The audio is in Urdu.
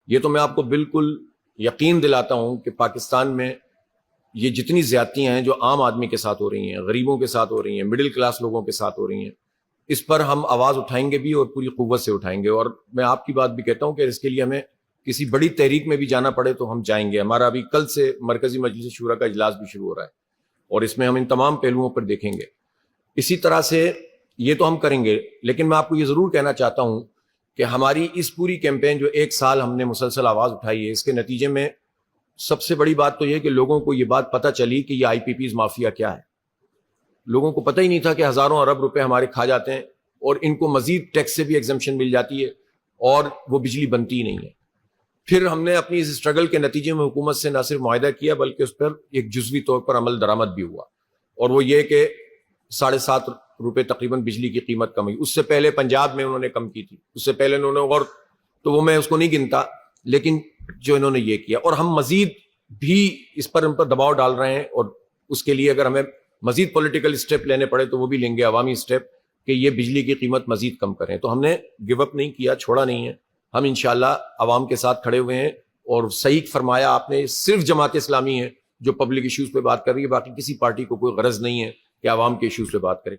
یہ تو میں آپ کو بالکل یقین دلاتا ہوں کہ پاکستان میں یہ جتنی زیادتیاں ہیں جو عام آدمی کے ساتھ ہو رہی ہیں، غریبوں کے ساتھ ہو رہی ہیں، مڈل کلاس لوگوں کے ساتھ ہو رہی ہیں، اس پر ہم آواز اٹھائیں گے بھی اور پوری قوت سے اٹھائیں گے. اور میں آپ کی بات بھی کہتا ہوں کہ اس کے لیے ہمیں کسی بڑی تحریک میں بھی جانا پڑے تو ہم جائیں گے. ہمارا ابھی کل سے مرکزی مجلس شورا کا اجلاس بھی شروع ہو رہا ہے اور اس میں ہم ان تمام پہلوؤں پر دیکھیں گے. اسی طرح سے یہ تو ہم کریں گے، لیکن میں آپ کو یہ ضرور کہنا چاہتا ہوں کہ ہماری اس پوری کیمپین جو 1 سال ہم نے مسلسل آواز اٹھائی ہے، اس کے نتیجے میں سب سے بڑی بات تو یہ کہ لوگوں کو یہ بات پتہ چلی کہ یہ آئی پی پیز مافیا کیا ہے. لوگوں کو پتہ ہی نہیں تھا کہ ہزاروں ارب روپے ہمارے کھا جاتے ہیں اور ان کو مزید ٹیکس سے بھی ایگزمپشن مل جاتی ہے اور وہ بجلی بنتی ہی نہیں ہے. پھر ہم نے اپنی اس اسٹرگل کے نتیجے میں حکومت سے نہ صرف معاہدہ کیا بلکہ اس پر ایک جزوی طور پر عمل درآمد بھی ہوا، اور وہ یہ کہ 7.5 روپے تقریباً بجلی کی قیمت کم ہوئی. اس سے پہلے پنجاب میں انہوں نے کم کی تھی، اس سے پہلے انہوں نے، اور تو وہ میں اس کو نہیں گنتا، لیکن جو انہوں نے یہ کیا، اور ہم مزید بھی اس پر ان پر دباؤ ڈال رہے ہیں. اور اس کے لیے اگر ہمیں مزید پولیٹیکل اسٹیپ لینے پڑے تو وہ بھی لیں گے، عوامی اسٹیپ، کہ یہ بجلی کی قیمت مزید کم کریں. تو ہم نے گیو اپ نہیں کیا، چھوڑا نہیں ہے. ہم انشاءاللہ عوام کے ساتھ کھڑے ہوئے ہیں. اور صحیح فرمایا آپ نے، صرف جماعت اسلامی ہے جو پبلک ایشوز پہ بات کر رہی ہے، باقی کسی پارٹی کو کوئی غرض نہیں ہے کہ عوام کے ایشوز پہ بات کرے.